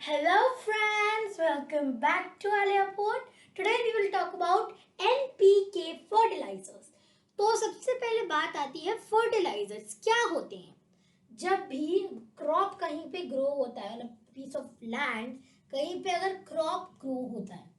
Hello friends, welcome back to Alia Port. Today we will talk about NPK fertilizers. तो सबसे पहले बात आती है फर्टिलाइजर्स क्या होते हैं। जब भी क्रॉप कहीं पे ग्रो होता है, मतलब पीस ऑफ लैंड कहीं पे अगर क्रॉप ग्रो होता है,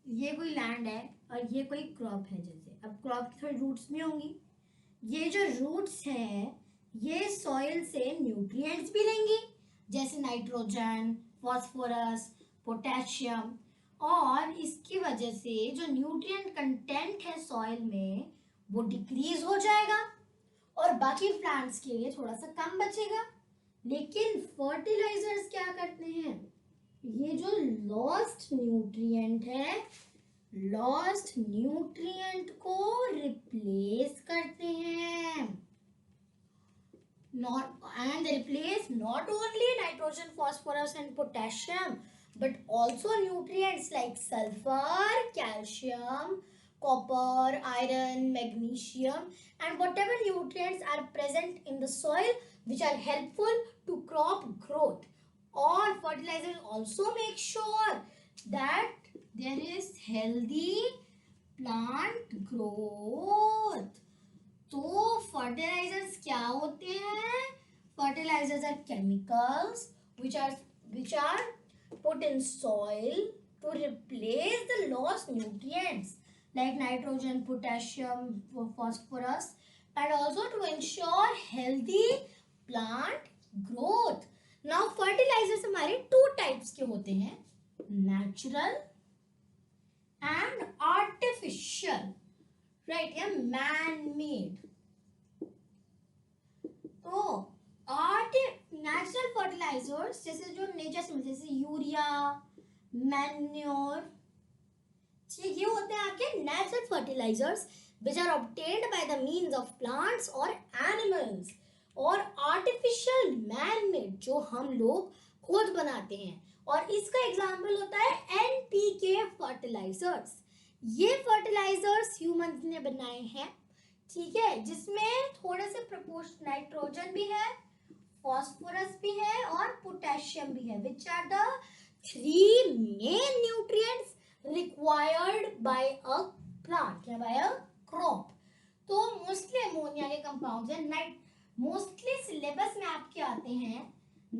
ये कोई लैंड है और ये कोई क्रॉप है, जैसे अब क्रॉप की थोड़ी रूट्स भी होंगी। ये जो रूट्स हैं ये सॉइल से न्यूट्रिएंट्स भी लेंगी, जैसे नाइट्रोजन, फॉस्फोरस, पोटेशियम, और इसकी वजह से जो न्यूट्रिएंट कंटेंट है सॉइल में वो डिक्रीज हो जाएगा और बाकी प्लांट्स के लिए थोड़ा सा कम बचेगा। लेकिन फर्टिलाइजर्स क्या करते हैं, ये जो लॉस्ट न्यूट्रिएंट है, लॉस्ट न्यूट्रिएंट को रिप्लेस करते हैं। And they replace not only nitrogen, phosphorus and potassium but also nutrients like sulfur, calcium, copper, iron, magnesium and whatever nutrients are present in the soil which are helpful to crop growth. Or fertilizers also make sure that there is healthy plant growth. तो fertilisers क्या होते हैं? Fertilisers are chemicals which are put in soil to replace the lost nutrients like nitrogen, potassium, phosphorus, and also to ensure healthy plant growth. Now fertilizers हमारे two types के होते हैं, natural and artificial, right? या man made. तो natural fertilisers जैसे जो nature से मिलते हैं, जैसे यूरिया, मैन्योर, ठीक, ये होते हैं आपके natural fertilisers which are obtained by the means of plants और एनिमल्स। और आर्टिफिशियल मैन मेड जो हम लोग खुद बनाते हैं, और इसका एग्जाम्पल होता है एनपीके फर्टिलाइजर्स। ये फर्टिलाइजर्स ह्यूमंस ने बनाए हैं, ठीक है, जिसमें थोड़े से प्रपोर्शन नाइट्रोजन भी है, फॉस्फोरस भी है और पोटेशियम भी है, which are the three main nutrients required by a plant या बाय अ क्रॉप। तो मोस्टली अमोनिया के कंपाउंड्स हैं, मोस्टली सिलेबस में आपके आते हैं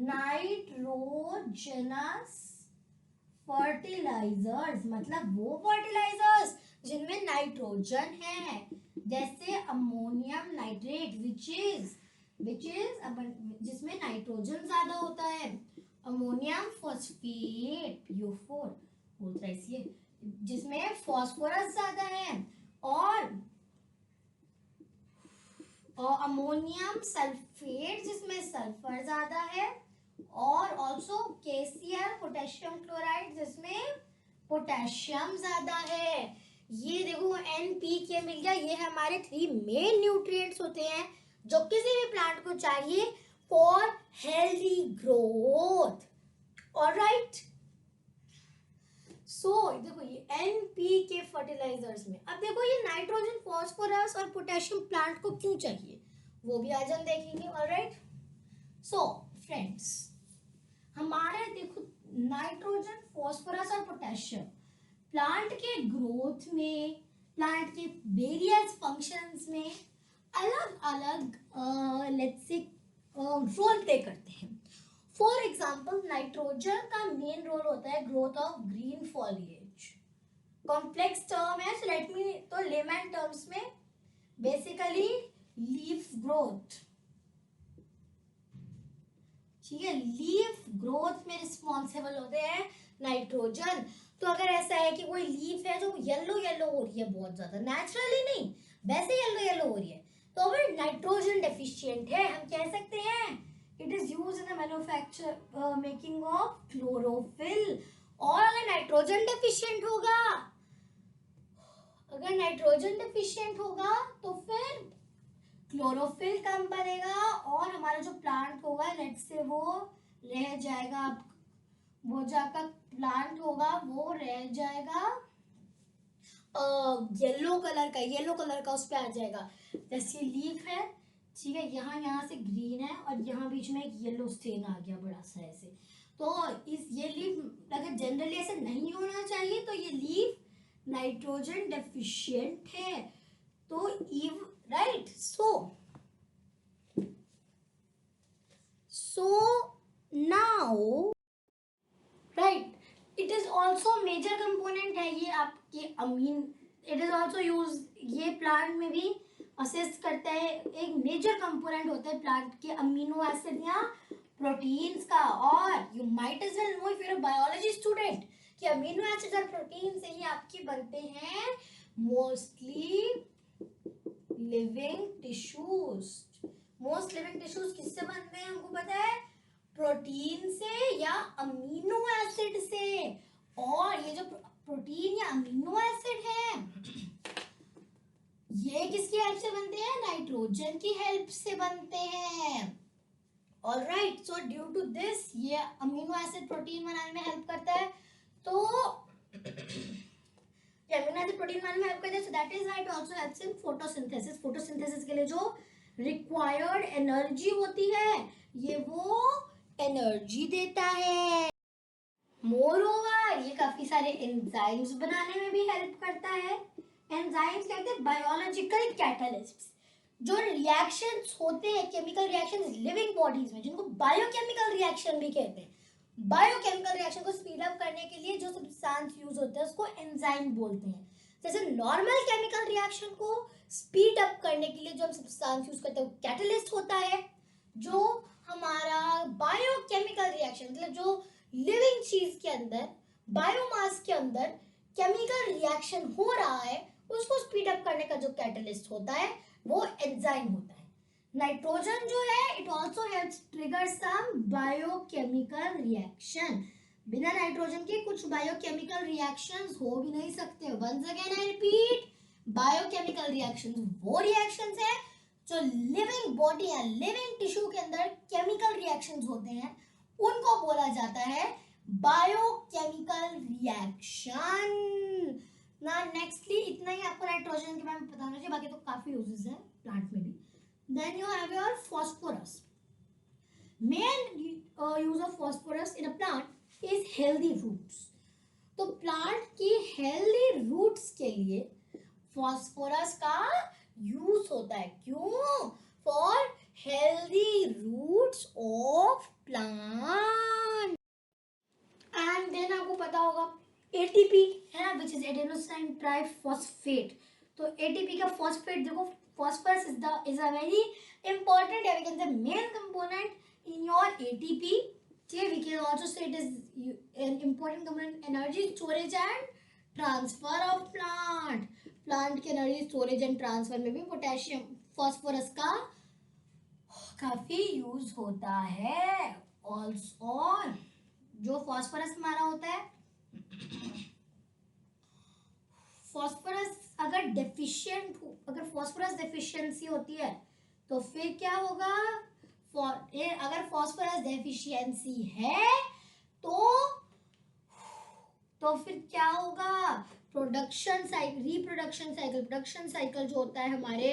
नाइट्रोजनस फर्टिलाइजर्स, मतलब वो फर्टिलाइजर्स जिनमें नाइट्रोजन है, जैसे अमोनियम नाइट्रेट विच इज जिसमें नाइट्रोजन ज्यादा होता है, अमोनियम फॉस्फेट PO4 बोलता है इसलिए, जिसमें फॉस्फोरस ज्यादा है, और अमोनियम सल्फेट जिसमें सल्फर ज्यादा है, और ऑल्सो KCl पोटेशियम क्लोराइड जिसमें पोटेशियम ज्यादा है। ये देखो NPK मिल गया, ये हमारे थ्री मेन न्यूट्रिएंट्स होते हैं जो किसी भी प्लांट को चाहिए फॉर हेल्दी ग्रोथ। ऑलराइट, सो देखो ये NPK फर्टिलाइजर्स में, अब देखो ये नाइट्रोजन, फॉस्फोरस और पोटेशियम प्लांट को क्यों चाहिए वो भी आज हम देखेंगे। ऑलराइट, सो फ्रेंड्स, हमारे देखो नाइट्रोजन, फॉस्फोरस और पोटेशियम प्लांट के ग्रोथ में, प्लांट के वेरियस फंक्शंस में अलग अलग लेट्स से रोल प्ले करते हैं। फॉर एग्जाम्पल, नाइट्रोजन का मेन रोल होता है growth of green foliage. Complex term है, सो लेट मी, तो लेमैन टर्म्स में बेसिकली लीफ ग्रोथ, ठीक है, लीफ ग्रोथ में रिस्पॉन्सिबल होते हैं नाइट्रोजन। तो अगर ऐसा है कि कोई लीफ है जो येलो येलो हो रही है, बहुत ज्यादा नेचुरली नहीं, वैसे येलो येलो हो रही है, तो अगर नाइट्रोजन डेफिशिएंट है, हम कह सकते हैं it is used in the manufacture making of chlorophyll. और अगर नाइट्रोजन डेफिशिएंट होगा, अगर नाइट्रोजन डेफिशिएंट होगा तो फिर क्लोरोफिल कम बनेगा और हमारा जो प्लांट होगा लेट से वो रह जाएगा, वो जो आपका प्लांट होगा वो रह जाएगा येलो कलर का उस पे आ जाएगा। जैसे लीफ है, ठीक है, यहाँ से ग्रीन है और यहाँ बीच में एक येलो स्टेन आ गया बड़ा सा ऐसे, तो इस ये लीफ अगर जनरली ऐसा नहीं होना चाहिए तो ये लीफ नाइट्रोजन डेफिशिएंट है. तो इव right. So now right, it is also major component है ये आपके अमीन. इट इज ऑल्सो यूज, ये प्लांट में भी असिस्ट करता है. एक मेजर कंपोनेंट होता है प्लांट के अमीनो एसिड या प्रोटीन्स का. और you might as well know if you are biology student कि अमीनो एसिड्स और प्रोटीन से ही आपके बनते हैं mostly living tissues. Most living tissues किससे बनते हैं हमको पता है? प्रोटीन से या अमीनो एसिड से. और ये जो प्रोटीन या अमीनो एसिड है ये किसकी हेल्प से बनते हैं? नाइट्रोजन की हेल्प से बनते हैं. Alright. So due to this ये अमीनो एसिड प्रोटीन बनाने में हेल्प करता है. तो अमीनो एसिड प्रोटीन बनाने में हेल्प करता है. So that is why it also helps in photosynthesis. Photosynthesis के लिए जो रिक्वायर्ड एनर्जी होती है ये वो एनर्जी देता है. मोरओवर ये काफी सारे एंजाइम्स बनाने में भी हेल्प करता है. एंजाइम्स कहते हैं बायोलॉजिकल कैटलिस्ट्स. जो रिएक्शंस होते हैं केमिकल रिएक्शंस लिविंग बॉडीज में जिनको बायोकेमिकल रिएक्शन भी कहते हैं. बायोकेमिकल रिएक्शन को स्पीड अप करने के लिए जो सब्सटेंस यूज होता है उसको एंजाइम बोलते हैं. जैसे नॉर्मल केमिकल रिएक्शन को स्पीड अप करने के लिए जो हम सब्सटेंस यूज करते हैं वो कैटलिस्ट होता है. जो हमारा बायोकेमिकल रिएक्शन मतलब जो लिविंग चीज के अंदर बायोमास के अंदर केमिकल रिएक्शन हो रहा है उसको स्पीड अप करने का जो कैटलिस्ट होता है वो एंजाइम होता है. नाइट्रोजन जो है it also helps trigger some biochemical reaction. बिना नाइट्रोजन के कुछ बायोकेमिकल रिएक्शंस हो भी नहीं सकते. Once again I repeat, biochemical reactions वो रिएक्शंस है जो लिविंग बॉडी या लिविंग टिश्यू के अंदर केमिकल रिएक्शंस होते हैं उनको बोला जाता है बायोकेमिकल रिएक्शन. ना नेक्स्टली इतना ही आपको नाइट्रोजन के बारे में बताना चाहिए. बाकी तो काफी यूजेस है प्लांट में भी. Then you have your phosphorus. Main use of phosphorus in a plant is healthy roots. तो प्लांट की हेल्दी रूट्स के लिए फास्फोरस का यूज होता है. क्यों? For healthy roots of plant. And then आपको पता होगा एटीपी है ना, विच इज एडेनोसिन ट्राइफॉस्फेट. तो एटीपी का फॉस्फेट देखो, phosphorus is a very important, we can say main component in your ATP. Okay, we can also say it is an important component in energy storage and transfer of plant. Plant के energy storage and transfer में भी potassium phosphorus का काफी use होता है. और जो phosphorus हमारा होता है, फास्फोरस अगर डेफिशिएंट हो, अगर फास्फोरस डेफिशिएंसी होती है तो फिर क्या होगा? अगर फास्फोरस डेफिशिएंसी है तो फिर क्या होगा? Production cycle, reproduction cycle, production cycle जो होता है हमारे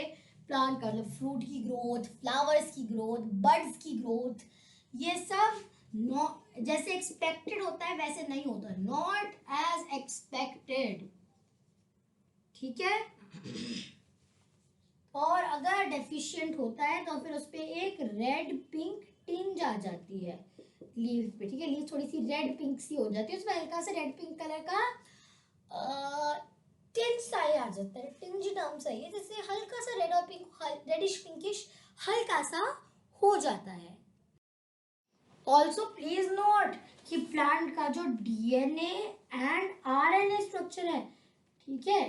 प्लांट का, मतलब फ्रूट की ग्रोथ, फ्लावर्स की ग्रोथ, बर्ड्स की ग्रोथ, ये सब जैसे एक्सपेक्टेड होता है वैसे नहीं होता. Not as expected. ठीक है. और अगर डेफिशिएंट होता है तो फिर उस पर एक रेड पिंक टिंज आ जाती है लीफ पे. ठीक है, लीफ थोड़ी सी रेड पिंक सी हो जाती है, उसमें हल्का सा रेड पिंक कलर का टिंज सा आ जाता है. टिंज टर्म सही है, जैसे हल्का सा रेड और पिंक, रेडिश पिंकिश हल्का सा हो जाता है. ऑल्सो प्लीज नोट कि प्लांट का जो डीएनए एंड आरएनए स्ट्रक्चर है, ठीक है,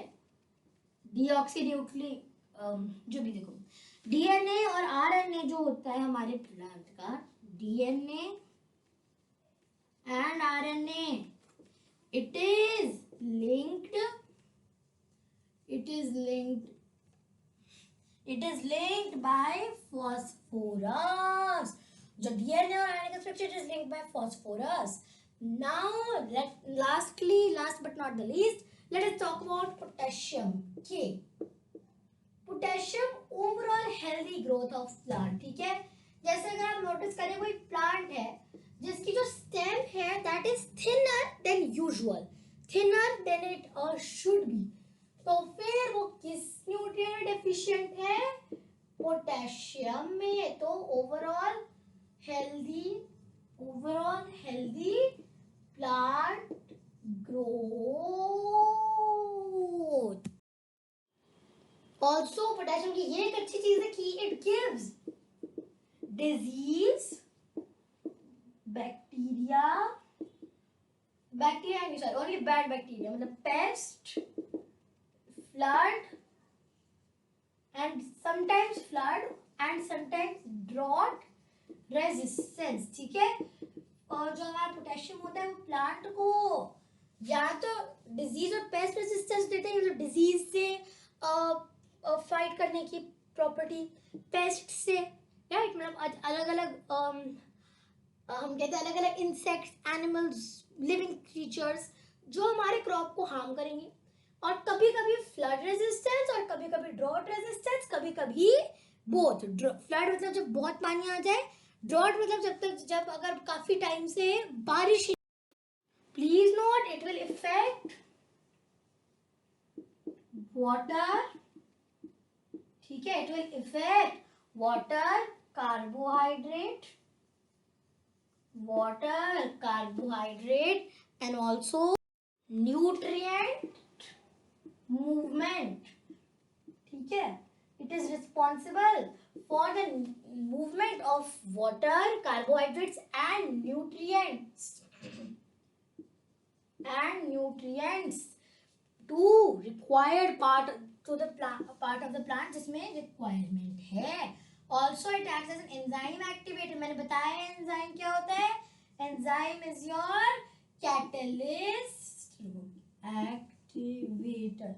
डीऑक्सीन्यूक्ली जो भी देखो, डीएनए और आरएनए जो होता है हमारे प्लांट का, DNA and RNA it is linked by phosphorus. जो डीएनए और आरएनए का structure is linked by phosphorus. Now last but not the least, let us talk about potassium. Okay, potassium overall healthy growth of plant. ठीक है, जैसे अगर आप notice करें कोई प्लांट है जिसकी जो stem that is thinner than usual, thinner than it should be. तो फिर वो किस न्यूट्रिएंट में डेफिशिएंट है? पोटेशियम में. तो overall healthy plant growth. Also potassium की ये एक अच्छी चीज है कि it gives disease, bacteria नहीं, sorry, only bad bacteria, मतलब pest, flood and sometimes drought resistance. ठीक है. और जो हमारा पोटेशियम होता है वो प्लांट को या तो डिजीज और पेस्ट रेजिस्टेंस देते हैं, मतलब डिजीज से फाइट करने की प्रॉपर्टी, पेस्ट से, राइट, मतलब अलग अलग हम कहते हैं अलग अलग इंसेक्ट्स, एनिमल्स, लिविंग क्रीचर्स जो हमारे क्रॉप को हार्म करेंगे. और कभी कभी फ्लड रेजिस्टेंस और कभी कभी ड्रॉट रेजिस्टेंस, कभी कभी बोथ. फ्लड मतलब जब बहुत पानी आ जाए, ड्रॉट मतलब जब अगर काफी टाइम से बारिश. Please note it will effect water. ठीक है, it will effect water, carbohydrate and also nutrient movement. ठीक है, it is responsible for the movement of water, carbohydrates and nutrients to required part of the plant जिसमें requirement है. Also it acts as an enzyme activator. मैंने बताया enzyme क्या होता है? Enzyme is your catalyst activator.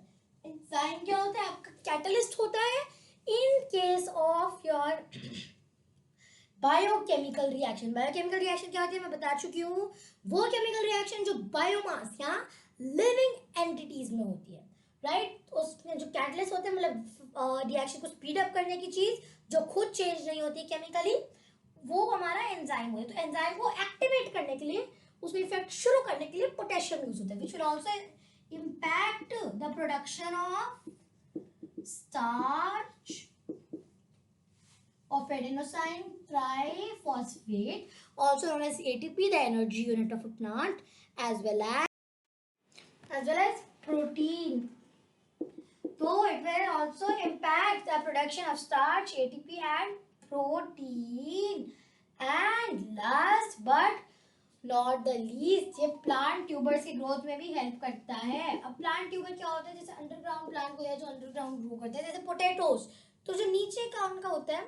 Enzyme क्या होता है? आपका कैटलिस्ट होता है in case of your biochemical reaction. Biochemical reaction क्या होती है मैं बता चुकी हूँ. वो केमिकल रिएक्शन जो बायोमास या लिविंग एंटिटीज में होती है, राइट. उसमें जो कैटलिस्ट होते हैं मतलब रिएक्शन को स्पीड अप करने की चीज जो खुद चेंज नहीं होती केमिकली, वो हमारा एंजाइम होता है. तो एंजाइम को एक्टिवेट करने के लिए, उसमें इफेक्ट शुरू करने के लिए पोटेशियम यूज होता है, which will also impact the production of starch of adenosine triphosphate, also known as ATP, the energy unit of a plant, as well as protein. So it will also impact the production of starch, ATP and protein. And last but not the least, ये plant tubers की growth में भी help करता है. अब plant tuber क्या होता है? जैसे अंडरग्राउंड प्लांट को या जो अंडरग्राउंड ग्रो करते हैं, जैसे पोटैटोज, तो जो नीचे का उनका होता है,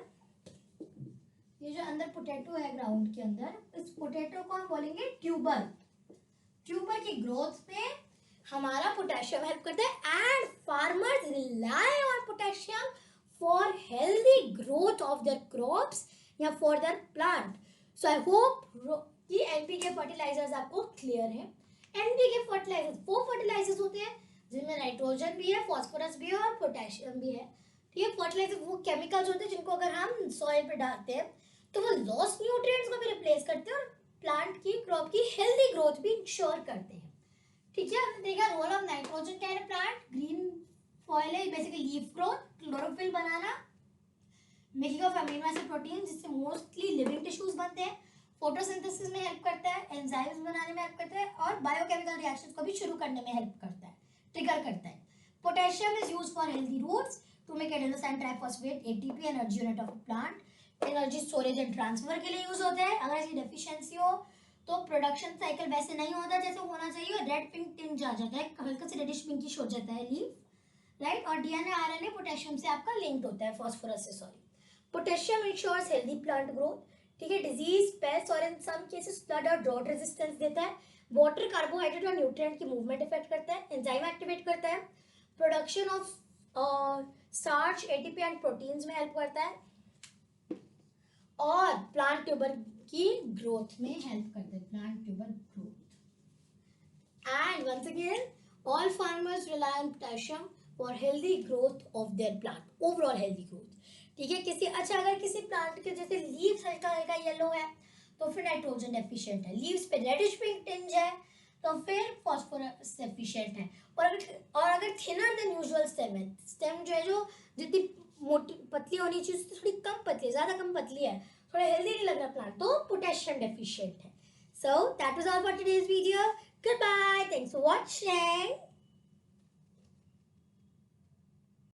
ये जो अंदर पोटैटो है ग्राउंड के अंदर, इस पोटैटो को हम बोलेंगे ट्यूबर. ट्यूबर की ग्रोथ में हमारा पोटेशियम हेल्प करता है. And farmers rely on potassium for healthy growth of their crops या for their plant. So I hope कि एनपीके फर्टिलाइजर्स आपको क्लियर है. एनपीके फर्टिलाइजर्स वो फर्टिलाइजर्स होते हैं जिनमें नाइट्रोजन भी है, फास्फोरस भी है और पोटेशियम भी है. ठीक है, फर्टिलाइजर वो केमिकल्स होते हैं जिनको अगर हम सॉइल पे डालते हैं तो वो लॉस्ट न्यूट्रिएंट्स को भी रिप्लेस करते हैं और प्लांट की क्रॉप की हेल्दी ग्रोथ भी इंश्योर करते हैं. ठीक है, हमने देखा रोल ऑफ नाइट्रोजन क्या है प्लांट. ग्रीन फॉइल है basically leaf growth, chlorophyll banana, making of amino acid protein जिससे मोस्टली लिविंग टिश्यूज बनते हैं, फोटोसिंथेसिस में हेल्प करता है, एंजाइम्स बनाने में हेल्प करता है और बायोकेमिकल रिएक्शंस को भी शुरू करने में हेल्प करता है, ट्रिगर करता है. Potassium is used for healthy roots to make adenosine triphosphate, ATP, energy unit of plant. Energy storage and transfer के लिए यूज होता है. अगर इसकी डेफिशिएंसी हो तो प्रोडक्शन साइकिल वैसे नहीं होता जैसे होना चाहिए, रेड पिंक टिंज आ जाता है, हल्का से रेडिश पिंकिश हो जाता है लीफ, राइट. और डीएनए आरएनए पोटेशियम से आपका लिंक्ड होता है, फास्फोरस से, sorry. Potassium ensures healthy plant growth. ठीक है, डिजीज, पेस्ट और इन सम केसेस फ्लड और ड्रॉट रेजिस्टेंस देता है. वाटर, कार्बोहाइड्रेट और न्यूट्रिएंट की मूवमेंट इफेक्ट करता है. एंजाइम एक्टिवेट करता है. Production of starch, ATP and proteins में हेल्प करता है और प्लांट ट्यूबर की ग्रोथ में हेल्प करते हैं. Plant tuber growth. And once again all farmers rely on potassium for healthy growth of their plant, overall healthy growth. ठीक है, अगर किसी प्लांट के जैसे लीव्स हल्का हल्का येलो है तो फिर नाइट्रोजन डेफिशिएंट है। लीव्स पे रेडिश पिंक टिंज है तो फिर फास्फोरस डेफिशिएंट है। और अगर थिनर देन यूजुअल स्टेम है, स्टेम जो है जो जितनी मोटी पतली होनी चाहिए उससे थोड़ी कम पतली है, ज़्यादा कम पतली है, थोड़ा हेल्दी नहीं लग रहा प्लांट, तो पोटेशियम डेफिशिएंट है। So that was all for today's video. Goodbye. Thanks for watching.